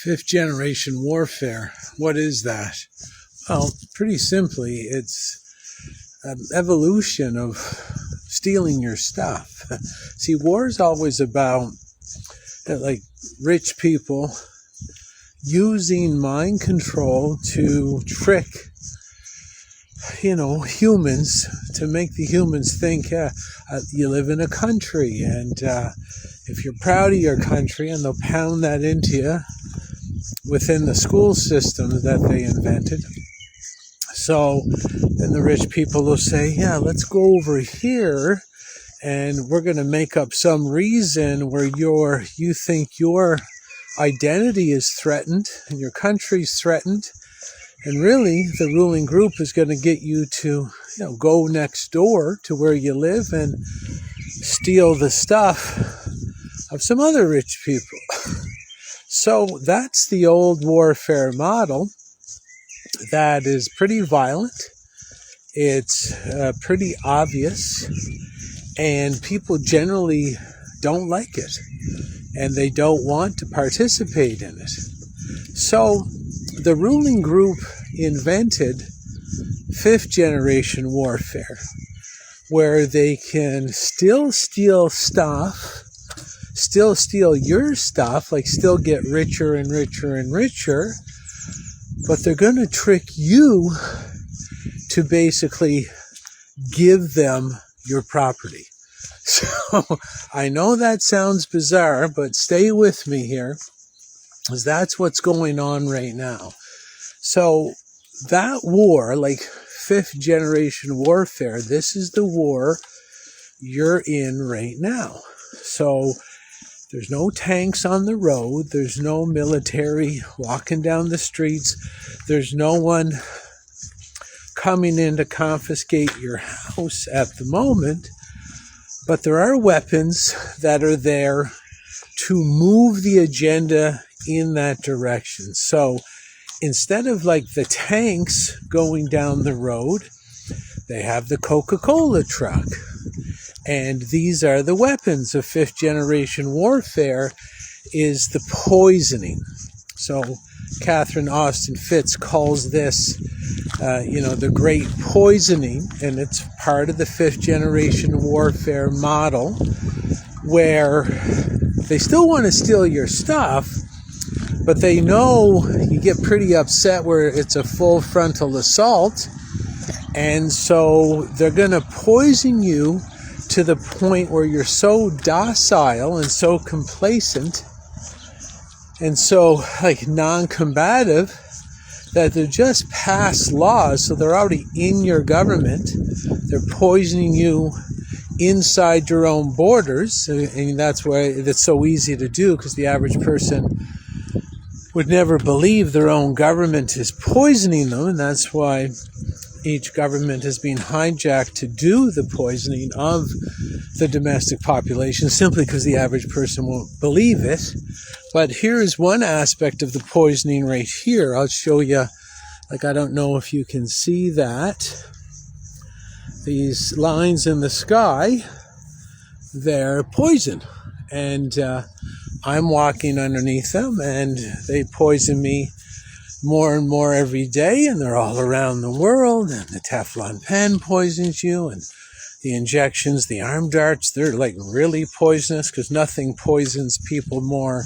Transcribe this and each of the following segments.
Fifth generation warfare. What is that? Well, pretty simply, it's an evolution of stealing your stuff. See, war is always about rich people using mind control to trick humans, to make the humans think you live in a country, and if you're proud of your country, and they'll pound that into you within the school system that they invented. So then the rich people will say, yeah, let's go over here and we're going to make up some reason where you think your identity is threatened and your country's threatened. And really, the ruling group is going to get you to, go next door to where you live and steal the stuff of some other rich people. So that's the old warfare model that is pretty violent. It's pretty obvious, and people generally don't like it, and they don't want to participate in it. So the ruling group invented fifth generation warfare, where they can still steal stuff, still steal your stuff, like still get richer and richer and richer, but they're going to trick you to basically give them your property. So I know that sounds bizarre, but stay with me here, because that's what's going on right now. So that war, like fifth generation warfare, this is the war you're in right now. So there's no tanks on the road. There's no military walking down the streets. There's no one coming in to confiscate your house at the moment. But there are weapons that are there to move the agenda in that direction. So instead of like the tanks going down the road, they have the Coca-Cola truck. And these are the weapons of fifth generation warfare, is the poisoning. So Catherine Austin Fitts calls this, the great poisoning, and it's part of the fifth generation warfare model, where they still want to steal your stuff, but they know you get pretty upset where it's a full frontal assault, and so they're going to poison you to the point where you're so docile and so complacent and so non-combative that they've just passed laws. So they're already in your government. They're poisoning you inside your own borders. And that's why it's so easy to do, because the average person would never believe their own government is poisoning them. And that's why each government has been hijacked to do the poisoning of the domestic population, simply because the average person won't believe it. But here is one aspect of the poisoning right here. I'll show you, I don't know if you can see that. These lines in the sky, they're poison. And I'm walking underneath them, and they poison me more and more every day, and they're all around the world. And the Teflon pen poisons you, and the injections, the arm darts, they're really poisonous, because nothing poisons people more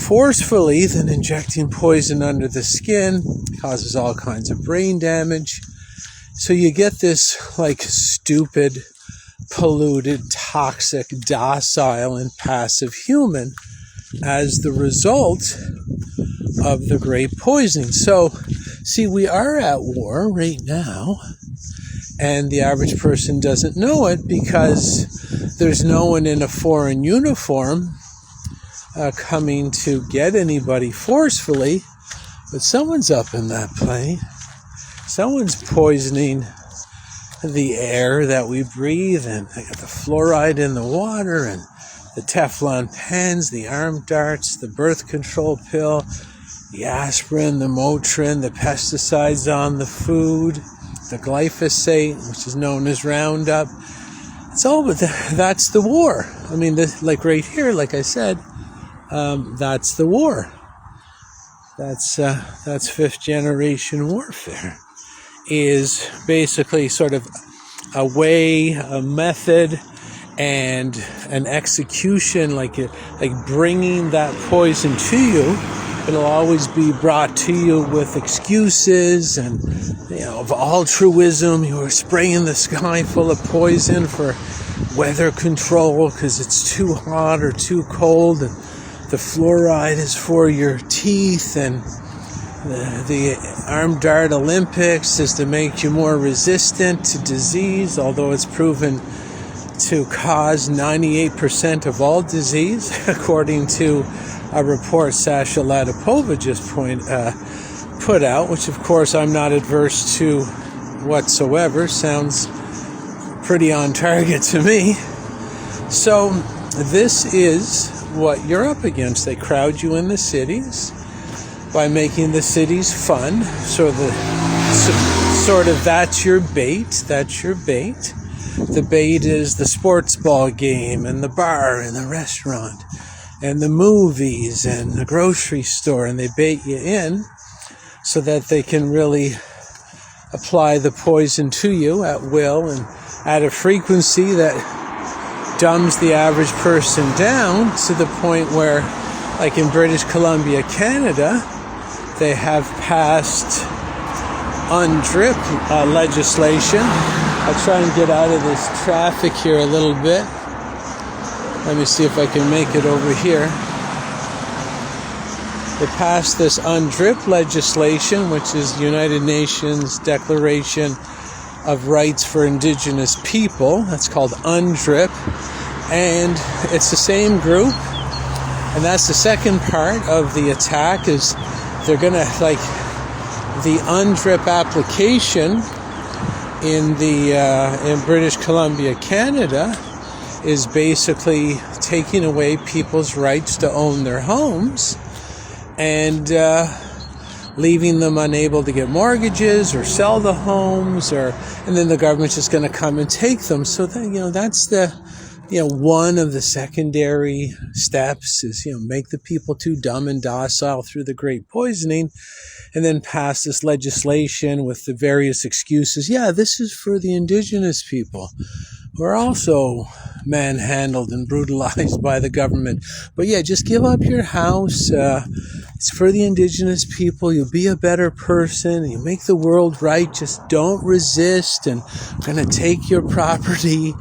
forcefully than injecting poison under the skin. It causes all kinds of brain damage. So you get this stupid, polluted, toxic, docile, and passive human as the result of the great poisoning. So, see, we are at war right now, and the average person doesn't know it because there's no one in a foreign uniform coming to get anybody forcefully, but someone's up in that plane. Someone's poisoning the air that we breathe, and they got the fluoride in the water, and the Teflon pens, the arm darts, the birth control pill, the aspirin, the Motrin, the pesticides on the food, the glyphosate, which is known as Roundup. It's all, but that's the war. I mean, right here, like I said, that's the war. That's fifth generation warfare. Is basically sort of a way, a method, and an execution, like bringing that poison to you. It'll always be brought to you with excuses and, of altruism. You are spraying the sky full of poison for weather control because it's too hot or too cold, and the fluoride is for your teeth, and the arm dart Olympics is to make you more resistant to disease, although it's proven to cause 98% of all disease, according to a report Sasha Latipova just put out, which of course I'm not adverse to whatsoever. Sounds pretty on target to me. So this is what you're up against. They crowd you in the cities by making the cities fun. Sort of that's your bait. The bait is the sports ball game and the bar and the restaurant and the movies and the grocery store, and they bait you in so that they can really apply the poison to you at will and at a frequency that dumbs the average person down to the point where, like in British Columbia, Canada, they have passed UNDRIP legislation. I'll try and get out of this traffic here a little bit. Let me see if I can make it over here. They passed this UNDRIP legislation, which is the United Nations Declaration of Rights for Indigenous People. That's called UNDRIP. And it's the same group. And that's the second part of the attack, is they're going to, the UNDRIP application in British Columbia, Canada, is basically taking away people's rights to own their homes and leaving them unable to get mortgages or sell the homes, and then the government's just going to come and take them. So that, that's the one of the secondary steps is make the people too dumb and docile through the great poisoning, and then pass this legislation with the various excuses. Yeah, this is for the indigenous people. We're also manhandled and brutalized by the government. But yeah, just give up your house. It's for the indigenous people. You'll be a better person. You make the world right. Just don't resist. And I'm going to take your property.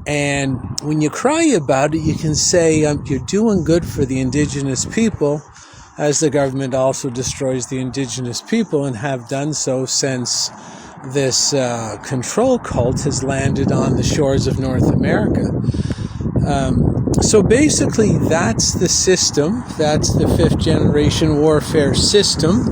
And when you cry about it, you can say you're doing good for the indigenous people, as the government also destroys the indigenous people and have done so since this control cult has landed on the shores of North America. So basically, that's the system. That's the fifth generation warfare system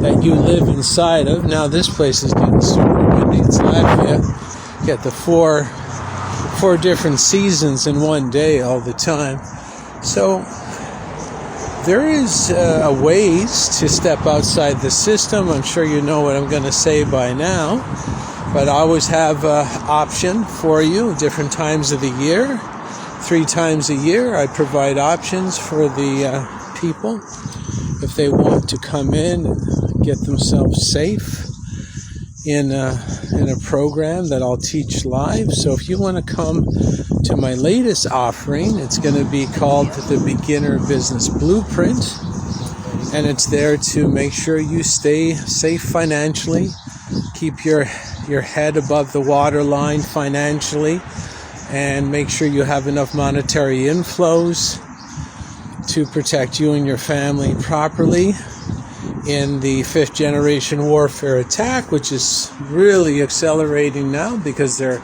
that you live inside of. Now, this place is getting super windy. It's Latvia. You get the four different seasons in one day all the time. So there is ways to step outside the system. I'm sure you know what I'm going to say by now, but I always have an option for you different times of the year. 3 times a year I provide options for the people if they want to come in and get themselves safe in a program that I'll teach live. So if you want to come to my latest offering, it's going to be called the Beginner Business Blueprint, and it's there to make sure you stay safe financially, keep your head above the waterline financially, and make sure you have enough monetary inflows to protect you and your family properly in the fifth generation warfare attack, which is really accelerating now because their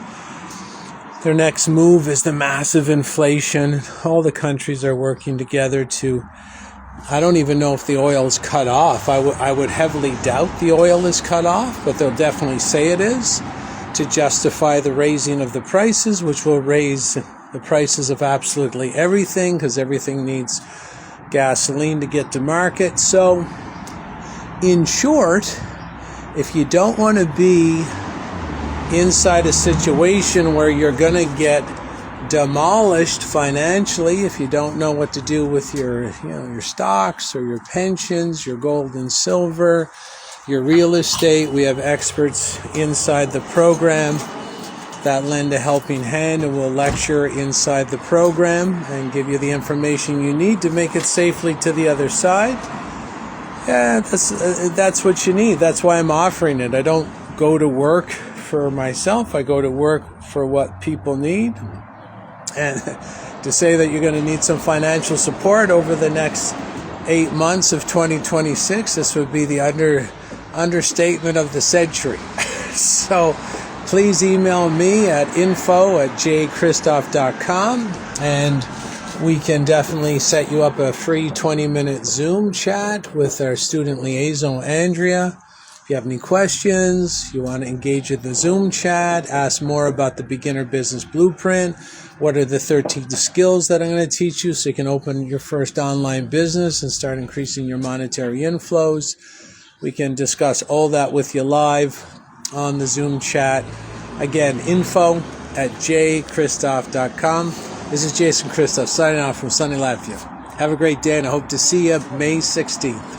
next move is the massive inflation. All the countries are working together to, I don't even know if the oil is cut off. I would heavily doubt the oil is cut off, but they'll definitely say it is, to justify the raising of the prices, which will raise the prices of absolutely everything, because everything needs gasoline to get to market. So in short, if you don't want to be inside a situation where you're going to get demolished financially if you don't know what to do with your stocks or your pensions, your gold and silver, your real estate. We have experts inside the program that lend a helping hand and will lecture inside the program and give you the information you need to make it safely to the other side. Yeah, that's what you need. That's why I'm offering it. I don't go to work for myself. I go to work for what people need. And to say that you're going to need some financial support over the next 8 months of 2026, this would be the understatement of the century. So please email me at info@jchristoff.com, and we can definitely set you up a free 20-minute Zoom chat with our student liaison, Andrea. If you have any questions, you want to engage with the Zoom chat, ask more about the Beginner Business Blueprint, what are the 13 skills that I'm going to teach you so you can open your first online business and start increasing your monetary inflows. We can discuss all that with you live on the Zoom chat. Again, info@jchristoff.com. This is Jason Christoff signing off from sunny Latvia. Have a great day, and I hope to see you May 16th.